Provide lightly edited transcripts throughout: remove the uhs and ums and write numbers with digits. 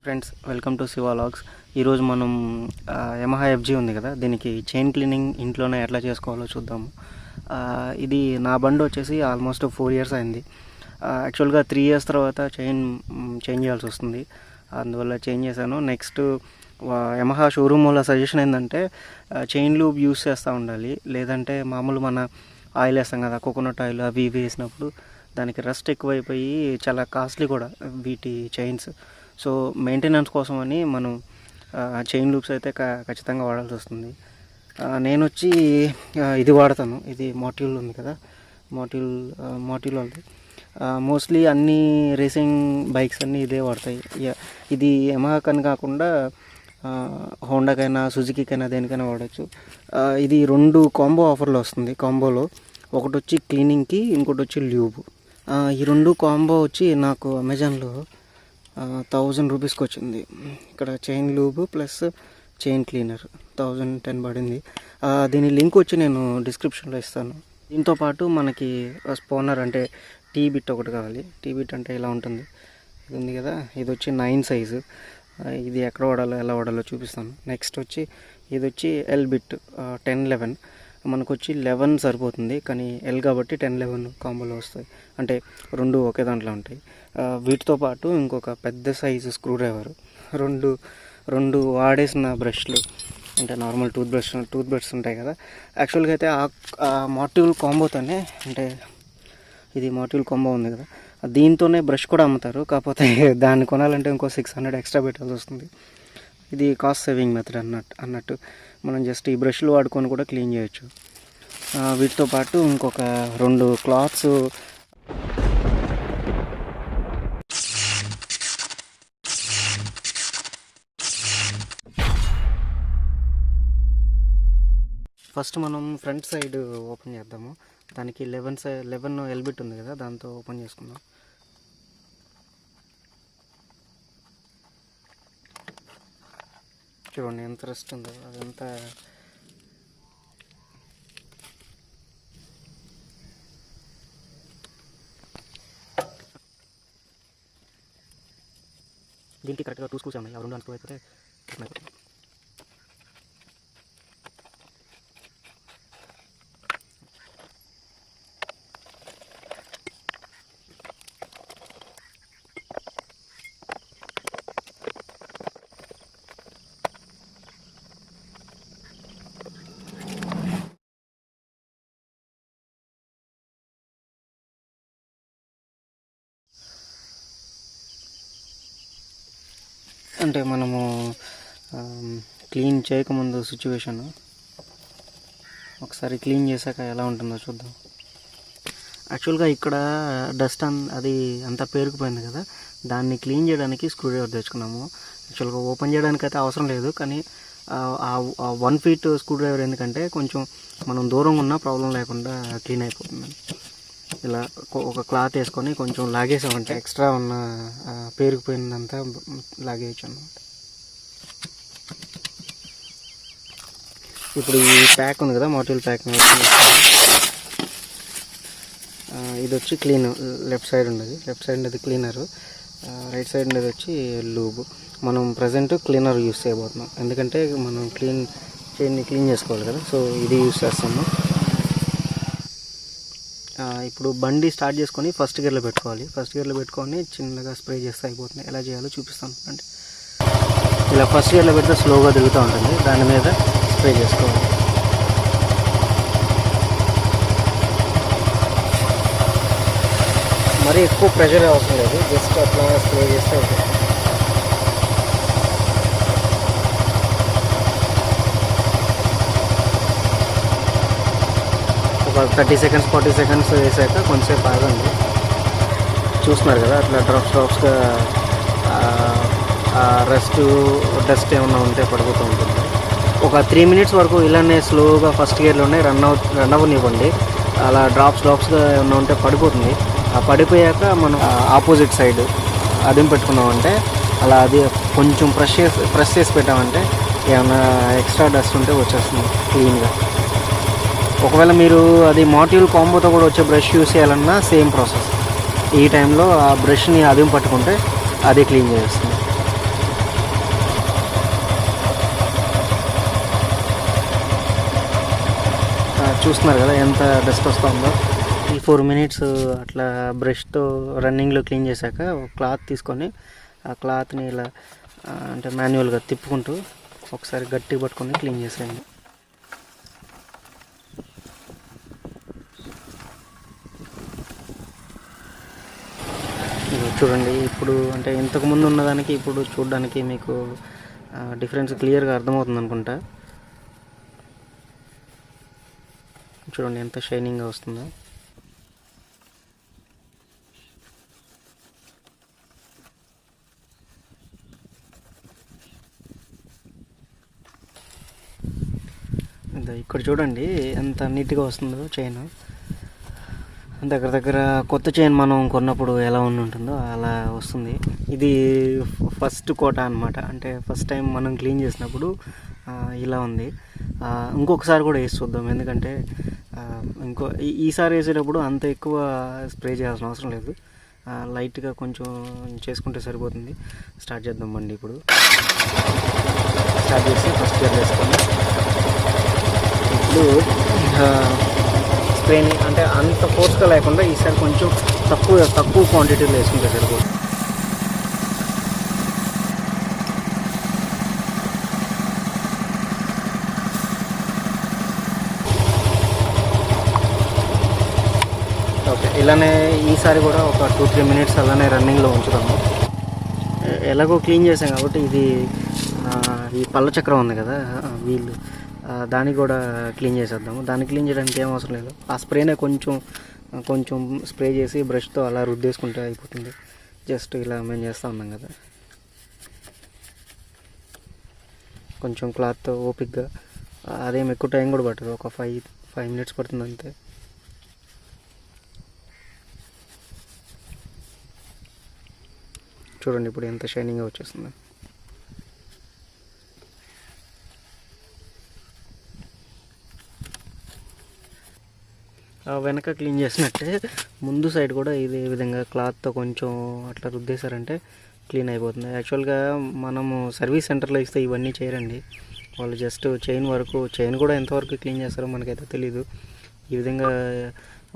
Friends, welcome to Shiva logs. ఈరోజు మనం Yamaha FZ ఉంది కదా, దీనికి చైన్ క్లీనింగ్ ఇంట్లోనే ఎట్లా చేసుకోవాలో చూద్దాము. ఇది నా బండి వచ్చేసి ఆల్మోస్ట్ 4 years అయింది. యాక్చువల్గా 3 years తర్వాత చేంజ్ చేయాల్సి వస్తుంది, అందువల్ల చేంజ్ చేశాను. నెక్స్ట్ యమహా షోరూమ్ వల్ల సజెషన్ ఏంటంటే చైన్ లూబ్ యూస్ చేస్తూ ఉండాలి, లేదంటే మామూలు మన ఆయిల్ వేస్తాం కదా, కోకోనట్ ఆయిల్ అవి ఇవి వేసినప్పుడు దానికి రస్ట్ ఎక్కువైపోయి చాలా కాస్ట్లీ కూడా వీటి చైన్స్. సో మెయింటెనెన్స్ కోసం అని మనం చైన్ లూప్స్ అయితే ఖచ్చితంగా వాడాల్సి వస్తుంది. నేను వచ్చి ఇది వాడతాను. ఇది మోట్యూల్ ఉంది కదా, మోట్యూల్ వాళ్ళది. మోస్ట్లీ అన్ని రేసింగ్ బైక్స్ అన్నీ ఇదే వాడతాయి. ఇది యమహాకని కాకుండా హోండాకైనా సుజుకీకైనా దేనికైనా వాడచ్చు. ఇది 2 కాంబో ఆఫర్లో వస్తుంది. కాంబోలో ఒకటి వచ్చి క్లీనింగ్కి, ఇంకోటి వచ్చి ల్యూబ్. ఈ 2 కాంబో వచ్చి నాకు అమెజాన్లో 1000 రూపీస్కి వచ్చింది. ఇక్కడ chain lube plus chain cleaner 1010 పడింది. దీని లింక్ వచ్చి నేను డిస్క్రిప్షన్లో ఇస్తాను. దీంతో పాటు మనకి స్పోనర్ అంటే టీ బిట్ ఒకటి కావాలి. టీ బిట్ అంటే ఇలా ఉంటుంది, ఇది ఉంది కదా, ఇది వచ్చి 9 సైజు. ఇది ఎక్కడ వాడాలో ఎలా వాడాలో చూపిస్తాను. నెక్స్ట్ వచ్చి ఇది వచ్చి ఎల్ బిట్ 10-11. మనకు వచ్చి 11 సరిపోతుంది, కానీ ఎల్ కాబట్టి 10-11 కాంబోలో వస్తాయి, అంటే 2 ఒకే దాంట్లో ఉంటాయి. వీటితో పాటు ఇంకొక పెద్ద సైజు స్క్రూ డ్రైవర్, రెండు వాడేసిన బ్రష్లు, అంటే నార్మల్ టూత్ బ్రష్ ఉంటాయి కదా. యాక్చువల్గా అయితే ఆ మాడ్యూల్ కాంబోతోనే, అంటే ఇది మాడ్యూల్ కాంబో ఉంది కదా, దీంతోనే బ్రష్ కూడా అమ్ముతారు. కాకపోతే దాన్ని కొనాలంటే ఇంకో 600 ఎక్స్ట్రా పెట్టాల్సి వస్తుంది. ఇది కాస్ట్ సేవింగ్ మెథడ్ అన్నట్టు మనం జస్ట్ ఈ బ్రష్లు వాడుకొని కూడా క్లీన్ చేయొచ్చు. వీటితో పాటు ఇంకొక 2 క్లాత్స్, ఫస్ట్ మనం ఫ్రంట్ సైడ్ ఓపెన్ చేద్దాము. దానికి 11 ఎల్బిట్ ఉంది కదా, దాంతో ఓపెన్ చేసుకుందాం. చూడండి ఎంత రెస్ట్ ఉందో, అదంతా దీనికి కరెక్ట్గా 2 స్క్రూస్ ఉన్నాయి. ఆ 2 స్క్రూ అయితే అంటే మనము క్లీన్ చేయకముందు సిచ్యువేషన్, ఒకసారి క్లీన్ చేశాక ఎలా ఉంటుందో చూద్దాం. యాక్చువల్గా ఇక్కడ డస్ట్ అది అంతా పేరుకుపోయింది కదా, దాన్ని క్లీన్ చేయడానికి స్క్రూ డ్రైవర్ తెచ్చుకున్నాము. యాక్చువల్గా ఓపెన్ చేయడానికి అయితే అవసరం లేదు, కానీ 1 feet స్క్రూ డ్రైవర్ ఎందుకంటే కొంచెం మనం దూరంగా ఉన్నా ప్రాబ్లం లేకుండా క్లీన్ అయిపోతుంది. ఇలా ఒక క్లాత్ వేసుకొని కొంచెం లాగేసామంటే ఎక్స్ట్రా ఉన్న పేరుకుపోయిందంతా లాగేయచ్చు అన్నమాట. ఇప్పుడు ఈ ప్యాక్ ఉంది కదా, మాడ్యూల్ ప్యాక్, ఇది వచ్చి క్లీన్. లెఫ్ట్ సైడ్ ఉండేది క్లీనరు, రైట్ సైడ్ ఉండేది వచ్చి లూబ్. మనం ప్రజెంట్ క్లీనర్ యూస్ చేయబోతున్నాం, ఎందుకంటే మనం చైన్ని క్లీన్ చేసుకోవాలి కదా, సో ఇది యూస్ చేస్తాము. ఇప్పుడు బండి స్టార్ట్ చేసుకొని ఫస్ట్ గేర్లో పెట్టుకోవాలి. ఫస్ట్ గేర్లో పెట్టుకొని చిన్నగా స్ప్రే చేస్తే అయిపోతుంది. ఎలా చేయాలో చూపిస్తాను. అంటే ఇలా ఫస్ట్ గేర్లో పెడితే స్లోగా తిరుగుతూ ఉంటుంది, దాని మీద స్ప్రే చేసుకోవాలి. మరీ ఎక్కువ ప్రెషర్ అవసరం లేదు, జస్ట్ అట్లా స్ప్రే చేస్తే అయిపోతుంది. ఒక 30 seconds 40 seconds వేసాక కొంచెంసేపు ఆగండి. చూస్తున్నారు కదా, అట్లా డ్రాప్స్గా డస్ట్ ఏమన్నా ఉంటే పడిపోతూ ఉంటుంది. ఒక 3 minutes వరకు ఇలానే స్లోగా ఫస్ట్ గేర్లోనే రన్ అవ్వనివ్వండి. అలా డ్రాప్స్గా ఏమన్నా ఉంటే పడిపోతుంది. ఆ పడిపోయాక మనం ఆపోజిట్ సైడ్ అదిం పెట్టుకున్నామంటే, అలా అది కొంచెం ప్రెస్ చేసి పెట్టామంటే ఏమైనా ఎక్స్ట్రా డస్ట్ ఉంటే వచ్చేస్తుంది క్లీన్గా. ఒకవేళ మీరు అది మాడ్యూల్ కాంబోతో కూడా వచ్చే బ్రష్ యూస్ చేయాలన్నా సేమ్ ప్రాసెస్. ఈ టైంలో ఆ బ్రష్ని అదిం పట్టుకుంటే అదే క్లీన్ చేస్తుంది. చూస్తున్నారు కదా ఎంత డస్ట్ వస్తుందో. ఈ 4 మినిట్స్ అట్లా బ్రష్తో రన్నింగ్లో క్లీన్ చేశాక ఒక క్లాత్ తీసుకొని ఆ క్లాత్ని ఇలా అంటే మాన్యువల్గా తిప్పుకుంటూ ఒకసారి గట్టిగా పట్టుకొని క్లీన్ చేసేయండి. చూడండి ఇప్పుడు అంటే ఇంతకుముందు ఉన్నదానికి ఇప్పుడు చూడడానికి మీకు డిఫరెన్స్ క్లియర్గా అర్థమవుతుంది అనుకుంటా. చూడండి ఎంత షైనింగ్గా వస్తుందో. ఇక్కడ చూడండి ఎంత నీట్గా వస్తుందో చైన్. దగ్గర దగ్గర కొత్త చైన్ మనం కొన్నప్పుడు ఎలా ఉంటుందో అలా వస్తుంది. ఇది ఫస్ట్ కోట అనమాట. అంటే ఫస్ట్ టైం మనం క్లీన్ చేసినప్పుడు ఇలా ఉంది. ఇంకొకసారి కూడా వేసి చూద్దాం, ఎందుకంటే ఈసారి వేసేటప్పుడు అంత ఎక్కువ స్ప్రే చేయాల్సిన అవసరం లేదు. లైట్గా కొంచెం చేసుకుంటే సరిపోతుంది. స్టార్ట్ చేద్దాం బండి. ఇప్పుడు స్టార్ట్ చేసి ఫస్ట్ గేర్ వేసుకోండి. ఇప్పుడు స్ప్రేని అంటే అంత ఫోర్స్గా లేకుండా ఈసారి కొంచెం తక్కువ క్వాంటిటీలో వేసుకుంటే సరిపోతుంది. ఓకే, ఇలానే ఈసారి కూడా ఒక 2-3 మినిట్స్ అలానే రన్నింగ్లో ఉంచుతాము. ఎలాగో క్లీన్ చేసాం కాబట్టి ఇది ఈ పళ్ళ చక్రం ఉంది కదా వీళ్ళు, దాన్ని కూడా క్లీన్ చేసేద్దాము. దాన్ని క్లీన్ చేయడానికి ఏం అవసరం లేదు. ఆ స్ప్రేనే కొంచెం స్ప్రే చేసి బ్రష్తో అలా రుద్దేసుకుంటే అయిపోతుంది. జస్ట్ ఇలా మేము చేస్తూ ఉన్నాం కదా. కొంచెం క్లాత్తో ఓపిక్గా, అదేం ఎక్కువ టైం కూడా పట్టదు, ఒక 5 మినిట్స్ పడుతుంది అంతే. చూడండి ఇప్పుడు ఎంత షైనింగ్గా వచ్చేస్తుంది. వెనక క్లీన్ చేసినట్టే ముందు సైడ్ కూడా ఇదే విధంగా క్లాత్తో కొంచెం అట్లా రుద్దేశారంటే క్లీన్ అయిపోతుంది. యాక్చువల్గా మనము సర్వీస్ సెంటర్లో ఇస్తే ఇవన్నీ చేయరండి. వాళ్ళు జస్ట్ చైన్ కూడా ఎంతవరకు క్లీన్ చేస్తారో మనకైతే తెలీదు. ఈ విధంగా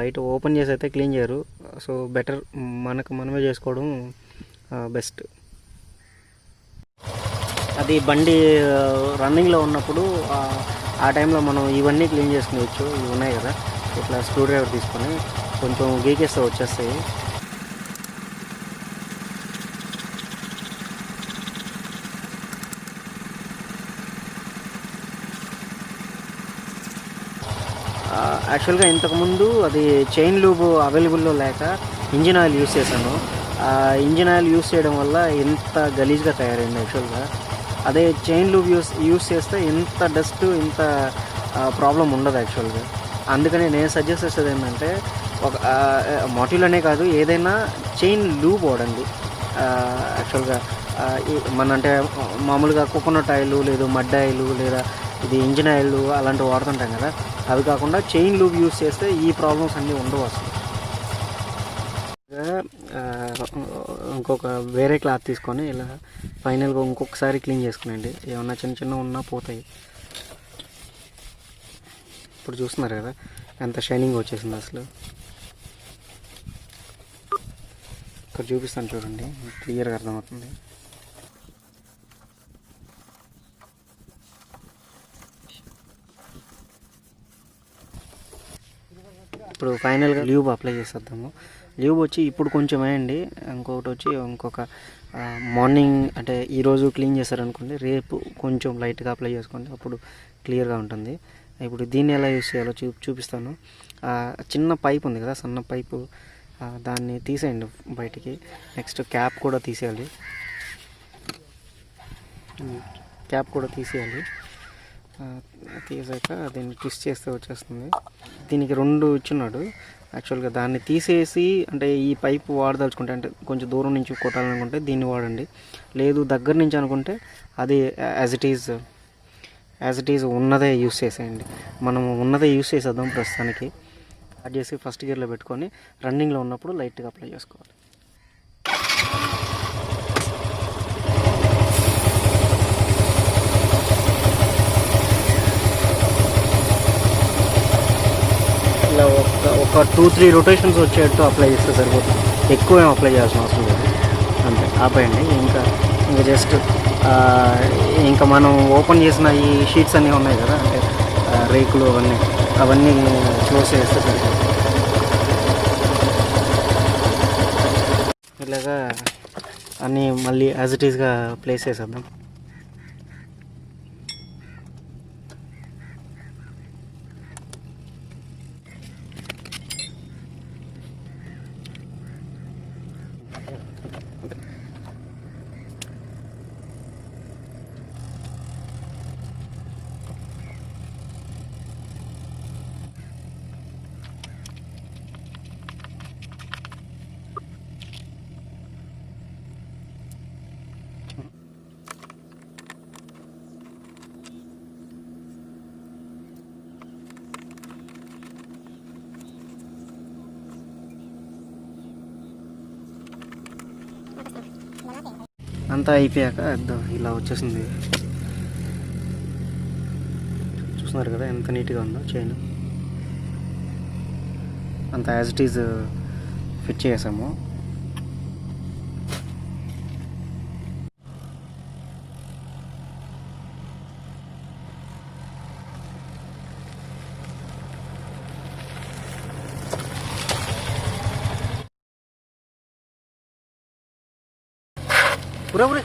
బయట ఓపెన్ చేసి అయితే క్లీన్ చేయరు. సో బెటర్ మనమే చేసుకోవడం బెస్ట్. అది బండి రన్నింగ్లో ఉన్నప్పుడు ఆ టైంలో మనం ఇవన్నీ క్లీన్ చేసుకునేవచ్చు. ఇవి ఉన్నాయి కదా, ఇట్లా స్క్రూ డ్రైవర్ తీసుకొని కొంచెం గీకేస్తే వచ్చేస్తాయి. యాక్చువల్గా ఇంతకుముందు అది చైన్ లూబ్ అవైలబుల్లో లేక ఇంజిన్ ఆయిల్ యూస్ చేశాను. ఇంజిన్ ఆయిల్ యూస్ చేయడం వల్ల ఎంత గలీజ్గా తయారైంది. యాక్చువల్గా అదే చైన్ లూబ్ యూస్ చేస్తే ఇంత డస్ట్ ఇంత ప్రాబ్లం ఉండదు యాక్చువల్గా. అందుకని నేను సజెస్ట్ చేసేది ఏంటంటే ఒక మోటివ్లోనే కాదు, ఏదైనా చైన్ లూబ్ వాడండి. యాక్చువల్గా అంటే మామూలుగా కోకోనట్ ఆయిల్ లేదు మడ్ ఆయిల్ లేదా ఇది ఇంజిన్ ఆయిల్ అలాంటివి వాడుతుంటాం కదా, అవి కాకుండా చైన్ లూబ్ యూస్ చేస్తే ఈ ప్రాబ్లమ్స్ అన్నీ ఉండవు అసలు. ఇంకొక వేరే క్లాత్ తీసుకొని ఇలా ఫైనల్గా ఇంకొకసారి క్లీన్ చేసుకునండి. ఏమన్నా చిన్న ఉన్నా పోతాయి. ఇప్పుడు చూస్తున్నారు కదా ఎంత షైనింగ్ వచ్చేసింది అసలు. ఇక్కడ చూపిస్తాను చూడండి, క్లియర్గా అర్థమవుతుంది. ఇప్పుడు ఫైనల్గా ల్యూబ్ అప్లై చేసేద్దాము. ల్యూబ్ వచ్చి ఇప్పుడు కొంచెం వేయండి, ఇంకొకటి వచ్చి ఇంకొక మార్నింగ్ అంటే ఈరోజు క్లీన్ చేశారనుకోండి, రేపు కొంచెం లైట్గా అప్లై చేసుకోండి, అప్పుడు క్లియర్గా ఉంటుంది. ఇప్పుడు దీన్ని ఎలా యూస్ చేయాలో చూపిస్తాను. చిన్న పైప్ ఉంది కదా, సన్న పైపు, దాన్ని తీసేయండి బయటికి. నెక్స్ట్ క్యాప్ కూడా తీసేయాలి. తీసాక దీన్ని ట్విస్ట్ చేస్తే వచ్చేస్తుంది. దీనికి 2 ఇచ్చున్నాడు. యాక్చువల్గా దాన్ని తీసేసి అంటే ఈ పైపు వాడదలుచుకుంటే, అంటే కొంచెం దూరం నుంచి కొట్టాలనుకుంటే దీన్ని వాడండి. లేదు దగ్గర నుంచి అనుకుంటే అది యాజ్ ఇట్ ఈజ్ ఉన్నదే యూస్ చేసేయండి. మనము ఉన్నదే యూస్ చేసేద్దాం ప్రస్తుతానికి. స్టార్ట్ చేసి ఫస్ట్ గేర్లో పెట్టుకొని రన్నింగ్లో ఉన్నప్పుడు లైట్గా అప్లై చేసుకోవాలి. ఒక 2-3 రొటేషన్స్ వచ్చేట్టు అప్లై చేస్తే సరిపోతుంది. ఎక్కువ ఏం అప్లై చేయాల్సిన అవసరం లేదు. అంతే, ఆపేయండి. ఇంకా జస్ట్ ఇంకా మనం ఓపెన్ చేసిన ఈ షీట్స్ అన్నీ ఉన్నాయి కదా, అంటే రేకులు అవన్నీ క్లోజ్ చేస్తే సరిపోతుంది. ఇలాగా అన్నీ మళ్ళీ యాజ్ ఇట్ ఈస్గా ప్లేస్ చేసేద్దాం. అంతా అయిపోయాక ఇలా వచ్చేసింది. చూస్తున్నారు కదా ఎంత నీట్గా ఉందో చైన్. అంత యాజ్ ఇట్ ఈజ్ ఫిట్ చేసాము. पूरा पूरे